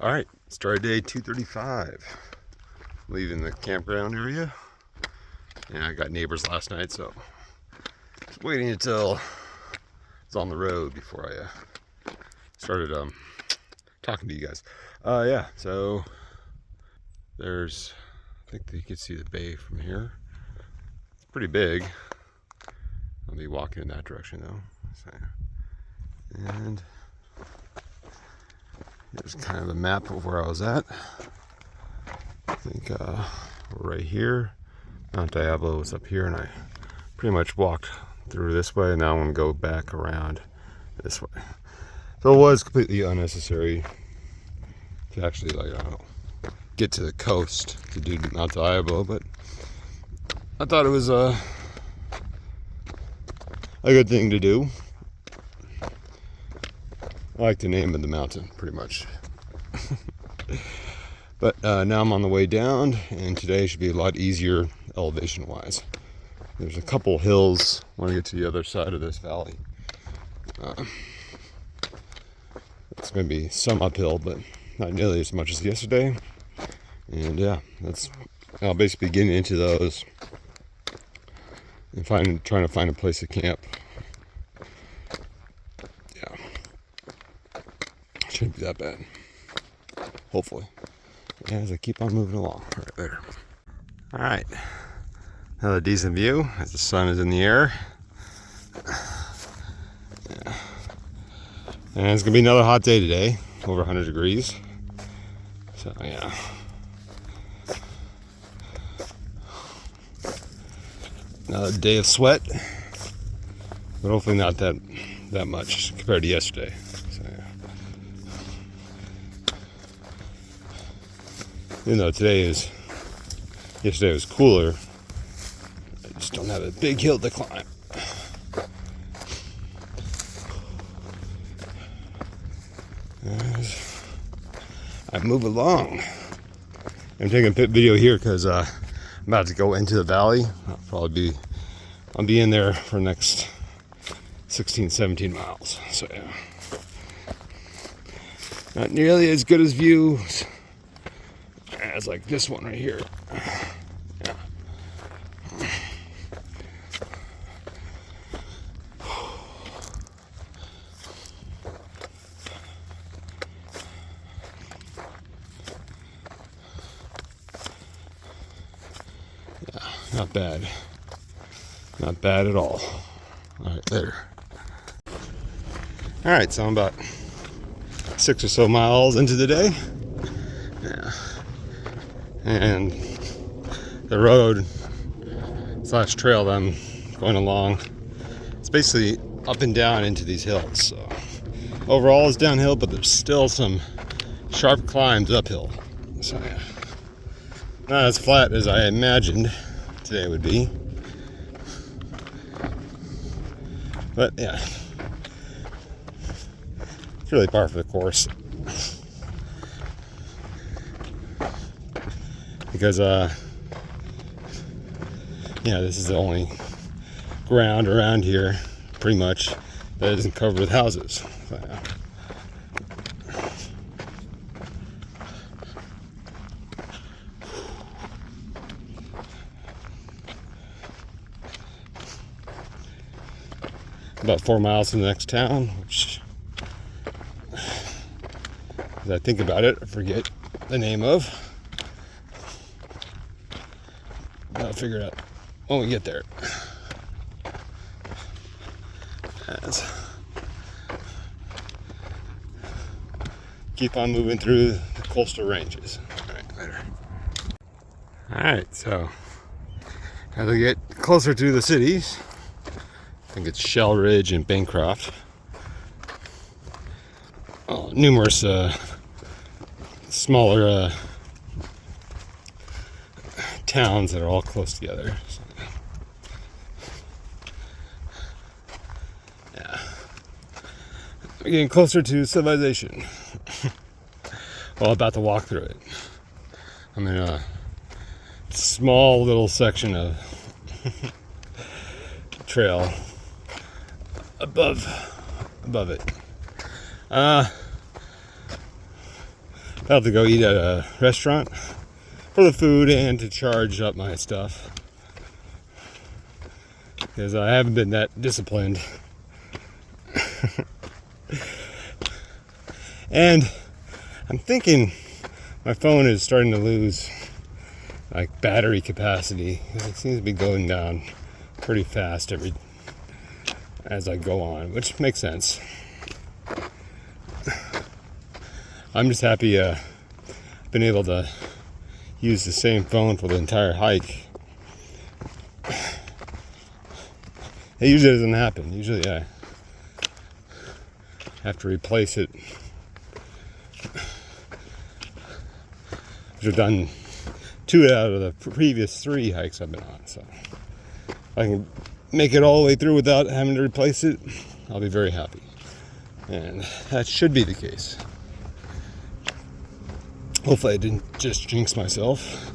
All right, started day 2:35. Leaving the campground area. And I got neighbors last night, so just waiting until it's on the road before I started talking to you guys. Yeah, so there's, I think you can see the bay from here. It's pretty big. I'll be walking in that direction though. So, and here's kind of a map of where I was at. I think right here. Mount Diablo was up here, and I pretty much walked through this way, and now I'm going to go back around this way. So it was completely unnecessary to actually, like, I don't know, get to the coast to do Mount Diablo, but I thought it was a good thing to do. I like the name of the mountain, pretty much. But now I'm on the way down, and today should be a lot easier elevation-wise. There's a couple hills. I want to get to the other side of this valley. It's going to be some uphill, but not nearly as much as yesterday. And yeah, I'll basically be getting into those and trying to find a place to camp. Yeah, shouldn't be that bad. Hopefully. Yeah, as I keep on moving along. Right there. All right. Another decent view as the sun is in the air. Yeah. And it's going to be another hot day today. Over 100 degrees. So, yeah. Another day of sweat. But hopefully not that much compared to yesterday. So, yeah. Even though yesterday was cooler, I just don't have a big hill to climb. As I move along. I'm taking a pit video here because I'm about to go into the valley. I'll be in there for the next 16, 17 miles. So yeah. Not nearly as good as views as like this one right here. Yeah. Yeah, not bad. Not bad at all. All right, later. All right, so I'm about 6 or so miles into the day. Yeah. And the road / trail that I'm going along, it's basically up and down into these hills. So overall it's downhill, but there's still some sharp climbs uphill. So yeah, not as flat as I imagined today would be. But yeah, it's really par for the course. Because this is the only ground around here pretty much that isn't covered with houses. So, yeah. About 4 miles to the next town, which, as I think about it, I forget the name of. I'll figure it out when we get there. Keep on moving through the coastal ranges. All right, later. All right, so as we get closer to the cities, I think it's Shell Ridge and Bancroft. Numerous smaller towns that are all close together. So, yeah, we're getting closer to civilization. Well, about to walk through it. I'm in a small little section of trail above it. About I have to go eat at a restaurant for the food and to charge up my stuff, because I haven't been that disciplined. And I'm thinking my phone is starting to lose like battery capacity. It seems to be going down pretty fast as I go on, which makes sense. I'm just happy I've been able to use the same phone for the entire hike. It usually doesn't happen. Usually I have to replace it. I've done 2 out of the previous 3 hikes I've been on, so if I can make it all the way through without having to replace it, I'll be very happy. And that should be the case. Hopefully I didn't just jinx myself.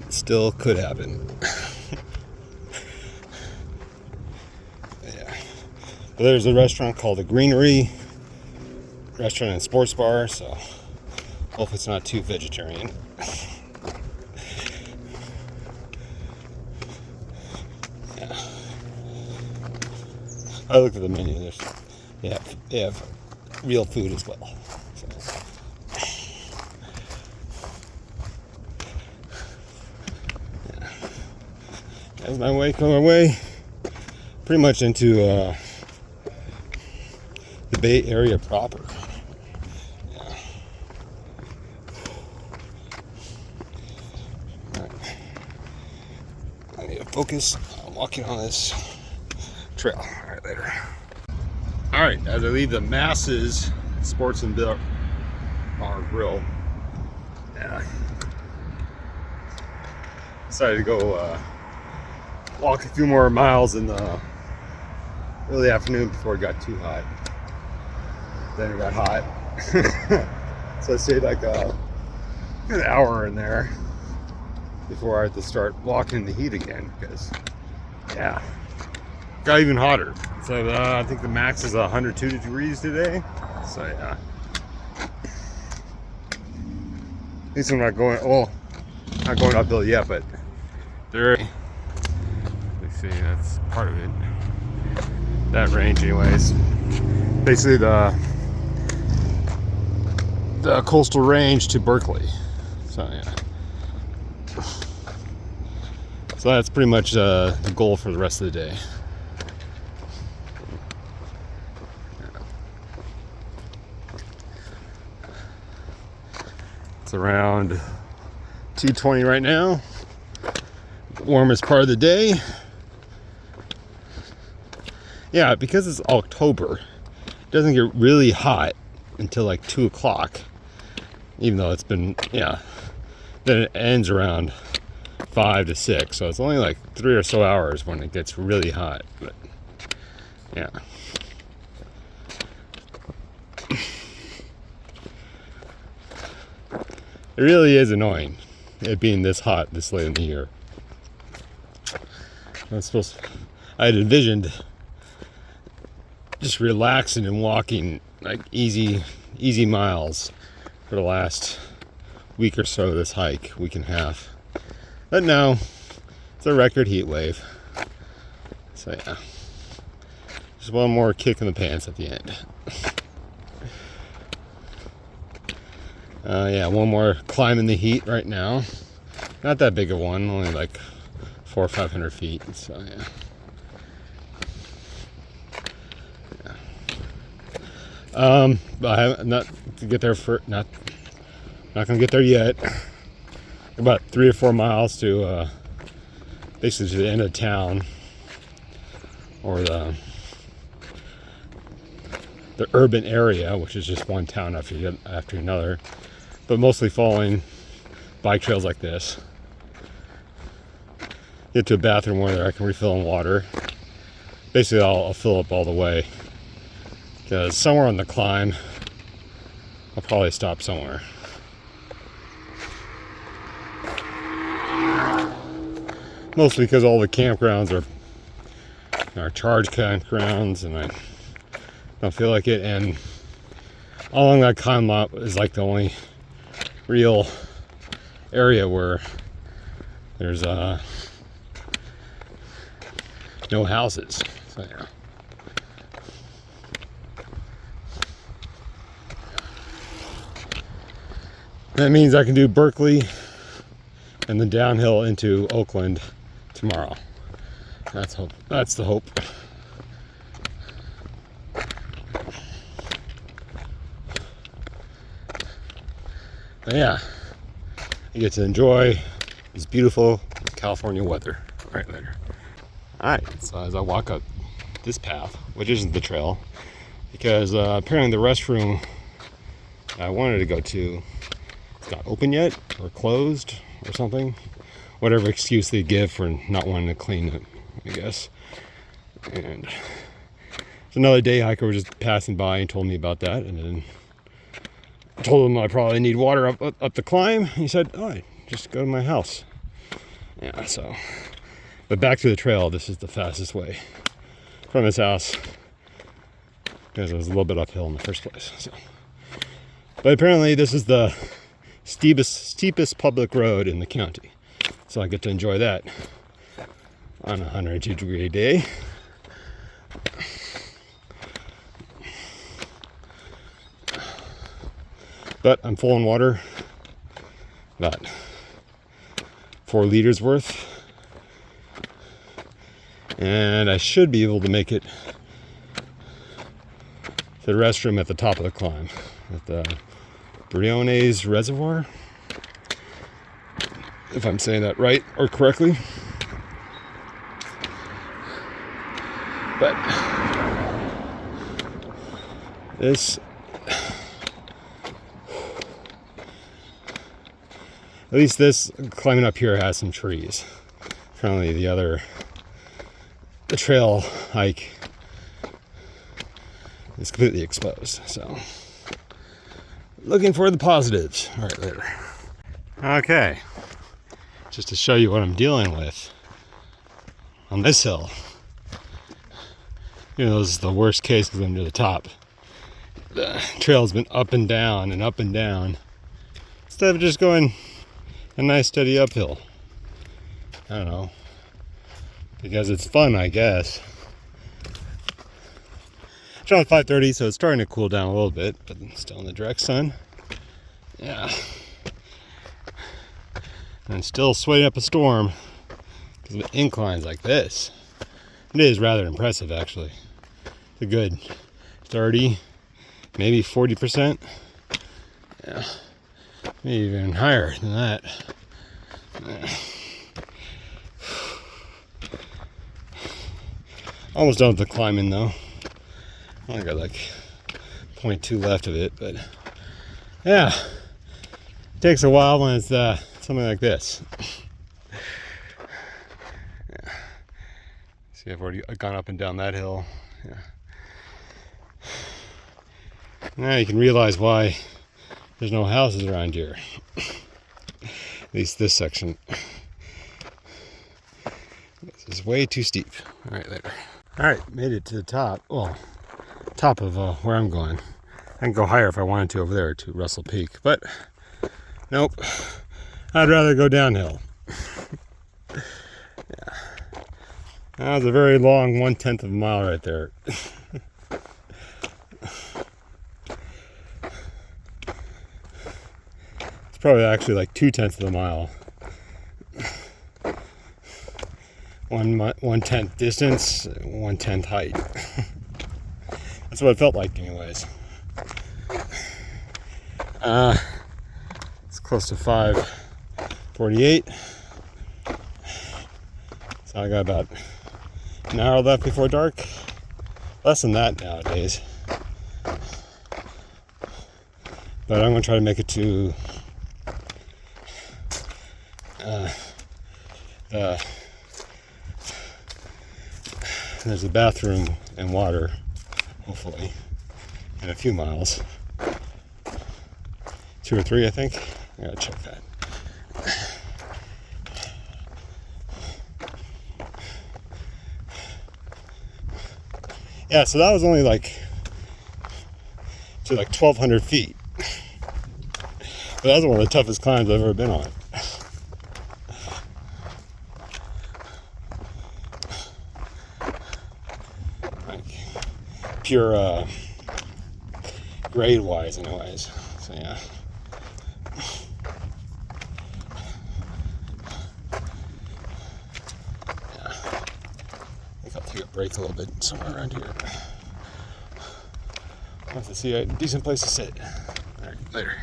It still could happen. Yeah. But there's a restaurant called The Greenery, restaurant and sports bar, so hopefully it's not too vegetarian. Yeah. I looked at the menu. They have real food as well. So. Yeah. That's my way pretty much into the Bay Area proper. Focus on walking on this trail. All right, later. All right, as I leave the Masses Sports and Bar Grill, decided to go walk a few more miles in the early afternoon before it got too hot. Then it got hot, so I stayed like an hour in there before I had to start walking in the heat again, because yeah, got even hotter. So I think the max is 102 degrees today. So yeah, at least I'm not going uphill yet, but there. Let's see, that's part of it. That range, anyways. Basically the coastal range to Berkley. So yeah. So that's pretty much the goal for the rest of the day. It's around 2:20 right now. Warmest part of the day. Yeah, because it's October, it doesn't get really hot until like 2 o'clock. Even though it's been, yeah, then it ends around 5 to 6, so it's only like 3 or so hours when it gets really hot. But yeah, it really is annoying it being this hot this late in the year. I had envisioned just relaxing and walking like easy miles for the last week or so of this hike, week and a half. But no, it's a record heat wave. So yeah, just one more kick in the pants at the end. Yeah, one more climb in the heat right now. Not that big of one, only like 400 or 500 feet. So yeah. But I haven't, not to get there for not gonna get there yet. About 3 or 4 miles to basically to the end of town, or the urban area, which is just one town after another, but mostly following bike trails like this. Get to a bathroom where I can refill on water. Basically, I'll fill up all the way, because somewhere on the climb, I'll probably stop somewhere. Mostly because all the campgrounds are charge campgrounds, and I don't feel like it. And along that climb up is like the only real area where there's no houses. So yeah. That means I can do Berkley and then downhill into Oakland tomorrow. That's hope. That's the hope. But yeah, you get to enjoy this beautiful California weather right later. Alright, so as I walk up this path, which isn't the trail, because apparently the restroom I wanted to go to is not open yet, or closed, or something. Whatever excuse they give for not wanting to clean it, I guess. And another day hiker was just passing by and told me about that, and then I told him I probably need water up the climb. He said, "Oh, just go to my house." Yeah, so. But back to the trail, this is the fastest way from his house, because it was a little bit uphill in the first place. So. But apparently this is the steepest public road in the county. So I get to enjoy that on a 102-degree day. But I'm full on water, about 4 liters worth. And I should be able to make it to the restroom at the top of the climb, at the Briones Reservoir, if I'm saying that right or correctly. But this, at least this climbing up here has some trees. Apparently the trail hike is completely exposed. So looking for the positives. All right, later. Okay, just to show you what I'm dealing with on this hill. You know, this is the worst case because I'm near the top. The trail's been up and down and up and down, instead of just going a nice steady uphill. I don't know, because it's fun, I guess. It's around 5:30, so it's starting to cool down a little bit, but still in the direct sun. Yeah. And still sweating up a storm because of inclines like this. It is rather impressive, actually. It's a good 30, maybe 40%. Yeah. Maybe even higher than that. Yeah. Almost done with the climbing though. I only got like 0.2 left of it, but yeah, it takes a while when it's something like this. Yeah. See, I've already gone up and down that hill. Yeah. Now you can realize why there's no houses around here. At least this section. This is way too steep. All right, later. All right, made it to the top. Well, top of where I'm going. I can go higher if I wanted to over there to Russell Peak, but nope. I'd rather go downhill. Yeah. That was a very long 1/10 of a mile right there. It's probably actually like 2/10 of a mile. 1/10 distance, 1/10 height. That's what it felt like, anyways. It's close to 5:48. So I got about an hour left before dark. Less than that nowadays. But I'm gonna try to make it to there's a bathroom and water, hopefully, in a few miles. 2 or 3, I think. I gotta check that. Yeah, so that was only like to like 1,200 feet. that's one of the toughest climbs I've ever been on. Like pure grade wise anyways. So yeah. I think I'll take a break a little bit somewhere around here. I'll have to see a decent place to sit. Alright, later.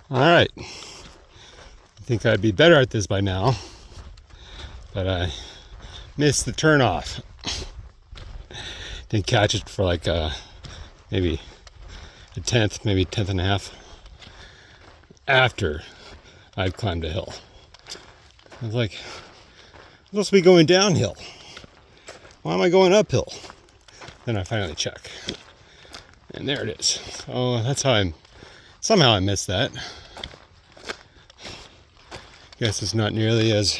Alright. I think I'd be better at this by now. But I missed the turnoff. Didn't catch it for like maybe a tenth, maybe 10th and a half after I'd climbed a hill. I was like, I'm supposed to be going downhill. Why am I going uphill? Then I finally check. And there it is. So that's how somehow I missed that. Guess it's not nearly as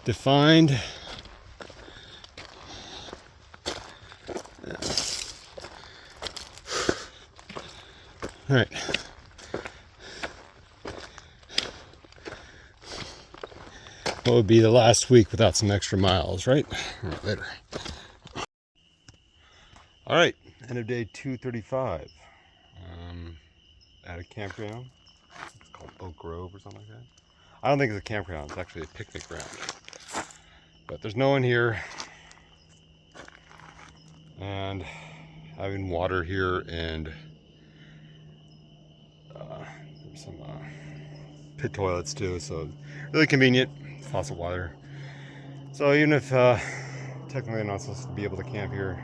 defined. All right. What would be the last week without some extra miles, right? All right, later. All right, end of day 235. At a campground. It's called Oak Grove or something like that. I don't think it's a campground. It's actually a picnic ground. But there's no one here. And having water here, and there's some pit toilets too, so really convenient. Lots of water. So even if technically I'm not supposed to be able to camp here,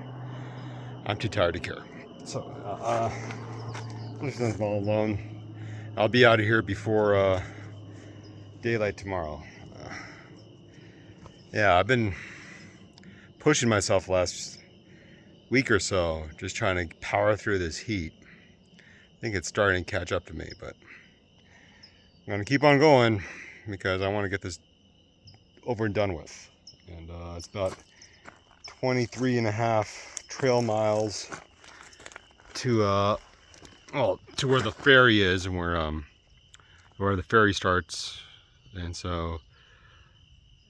I'm too tired to care. So I'm all alone. I'll be out of here before daylight tomorrow. Yeah, I've been pushing myself last week or so, just trying to power through this heat. I think it's starting to catch up to me, but I'm gonna keep on going because I want to get this over and done with. And it's about 23 and a half trail miles to to where the ferry is, and where the ferry starts. And so,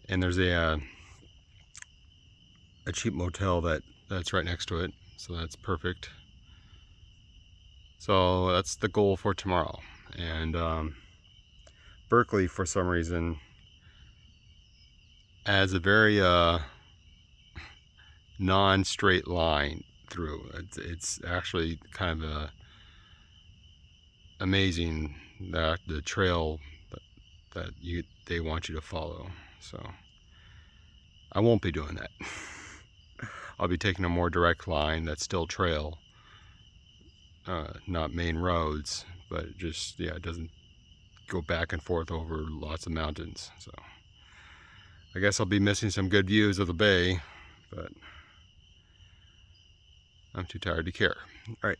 and there's a cheap motel that's right next to it, so that's perfect. So that's the goal for tomorrow. And Berkley, for some reason, has a very non-straight line through. It's actually kind of amazing that the trail that they want you to follow. So I won't be doing that. I'll be taking a more direct line that's still trail, not main roads, but just, yeah, it doesn't go back and forth over lots of mountains. So I guess I'll be missing some good views of the bay, but I'm too tired to care. All right,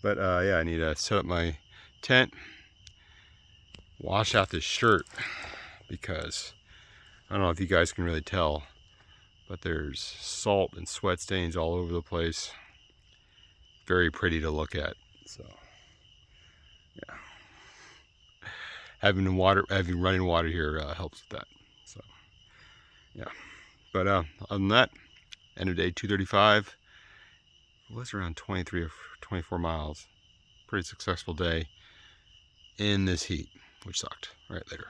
but yeah, I need to set up my tent, wash out this shirt, because I don't know if you guys can really tell, but there's salt and sweat stains all over the place. Very pretty to look at. So yeah, having running water here helps with that. So yeah, but other than that, end of day 235. It was around 23 or 24 miles. Pretty successful day in this heat, which sucked. All right, later.